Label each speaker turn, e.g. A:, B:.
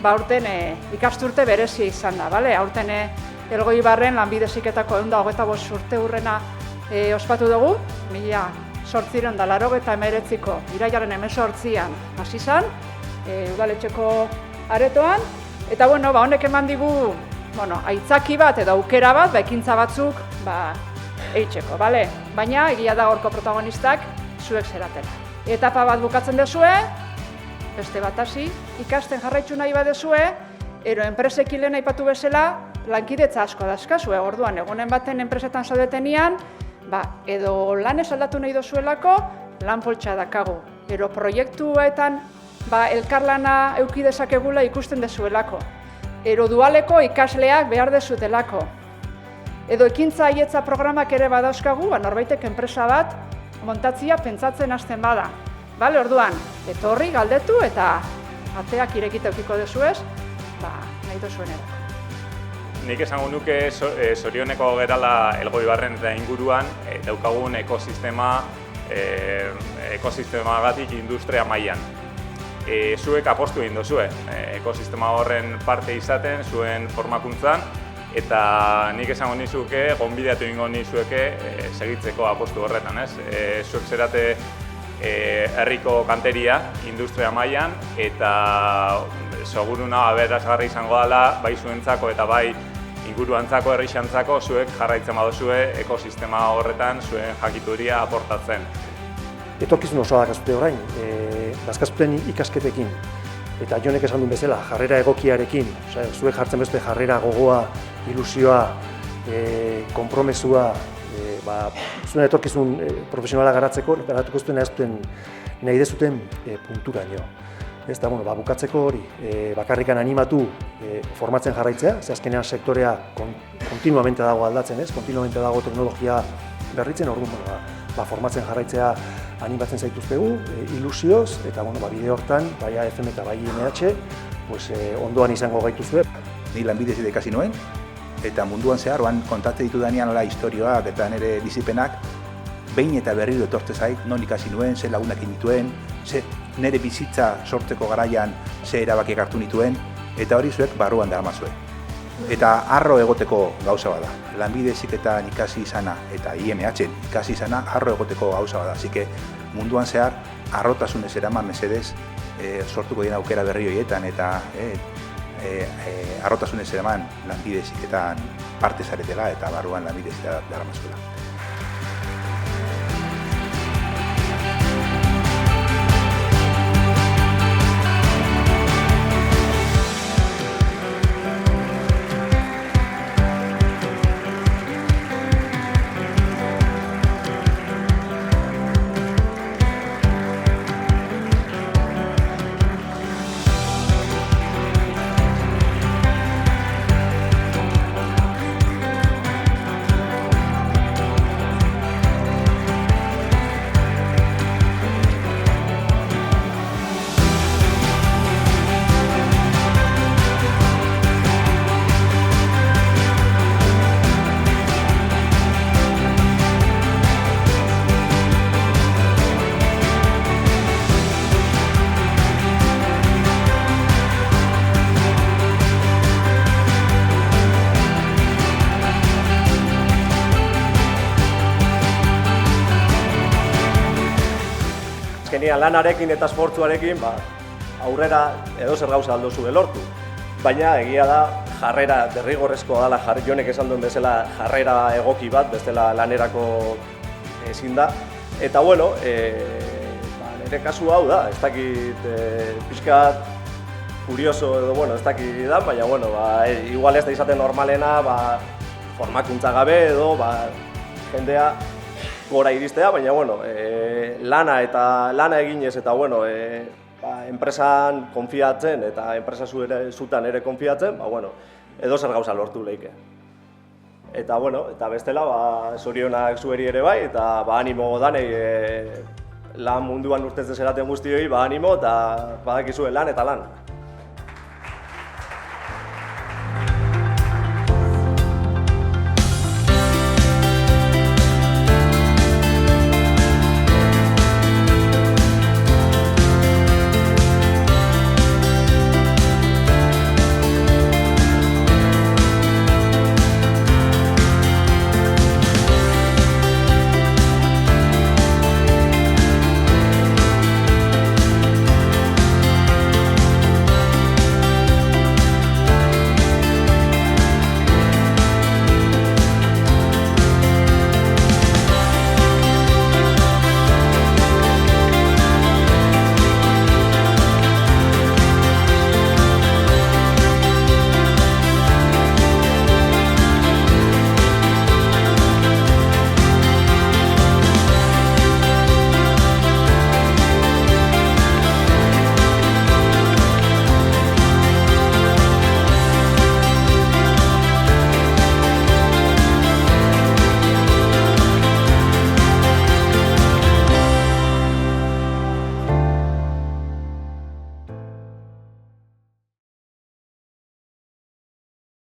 A: aurten ikasturte berezia izan da, bale? Aurten Elgoibarren lanbide heziketako 125 urte hurrena ospatu dugu, 1889ko irailaren 18an hasi zen, udaletxeko aretoan, eta honek eman digu aitzaki bat edo aukera bat, ekintza batzuk eitzeko, bale? Baina egia da horko protagonistak zuek zeratela. Etapa bat bukatzen dezue, beste bat hasi, ikasten jarraitzu nahi badezue, ero enpresekin lehen aipatu bezala, lankidetza asko dazkazue, orduan egunen baten enpresetan zaudetenian, edo lan aldatu nahi dozuelako, lan poltsa dakagu. Ero proiektuetan elkarlana eduki dezakegula ikusten dezuelako. Ero dualeko ikasleak behar dezutelako. Edo ekintza haietza programak ere badauzkagu, norbaitek enpresa bat montatzia pentsatzen hasten bada. Bale, orduan, etorri, galdetu eta ateak irekita eukiko dezuez, nahi dozuenerako.
B: Nik esango nuke zorioneko gerala Elgoibarren eta inguruan daukagun ekosistemagatik industria mailan. Zuek apostu egin duzue, ekosistema horren parte izaten, zuen formakuntzan, eta nik esango nizuke, gonbidatu egingo nizueke segitzeko apostu horretan, ez? Zuek zerate herriko kanteria, industria mailan, eta seguruna aberasgarri izango dela, bai zuentzako eta bai inguruantzako, herrixantzako, zuek jarraitzen baduzue ekosistema horretan zuen jakituria aportatzen.
C: Etorkizun osoa dakazute orain, dazkazuten ikasketekin, eta Jonek esan duen bezala, jarrera egokiarekin, zuek jartzen beste jarrera gogoa, ilusioa, konpromesua, zuen etorkizun profesionala garatuko zuten nahi dezuten punturaino. Bukatzeko hori, bakarrikan animatu formatzen jarraitzea, ze azkenean sektorea kontinuamente dago aldatzen, kontinuamente dago teknologia berritzen, orduan formatzen jarraitzea animatzen zaituztegu, ilusioz, eta bide hortan, bai AFM eta bai IMH, ondoan izango gaituzue.
D: Ni lanbide heziketa ikasi nuen, eta munduan zehar, kontatzen ditudanean historioak eta nire dizipenak, behin eta berriro etortze zait, non ikasi nuen, ze lagunak nituen, nire bizitza sortzeko garaian ze erabakiak hartu nituen, eta hori zuek barruan daramazue. Eta harro egoteko gauza bada. Lanbide heziketan ikasi izana eta IMH-en ikasi izana harro egoteko gauza bada. Así que munduan zehar harrotasunez eraman mesedez sortuko dien aukera berri horietan eta harrotasunez eraman lanbide heziketan parte zaretela eta barruan lanbide heziketa daramazuela.
E: Azkenean lanarekin eta esfortzuarekin aurrera edozer gauza aldozu lortu. Baina egia da jarrera derrigorrezkoa dela, Jonek esan duen bezala jarrera egoki bat, bestela lanerako ezin da. Eta nire kasu hau da, ez dakit pixkat kurioso edo ez dakit da, baina igual ez da izaten normalena formakuntza gabe edo jendea gora iristea, baina lana eginez eta enpresan konfiatzen eta enpresa zutan ere konfiatzen, edozer gauza lortu leike. Eta bestela, zorionak zueri ere bai, eta animo danei lan munduan urtez deseraten guztioi, animo eta badakizue lan eta lan.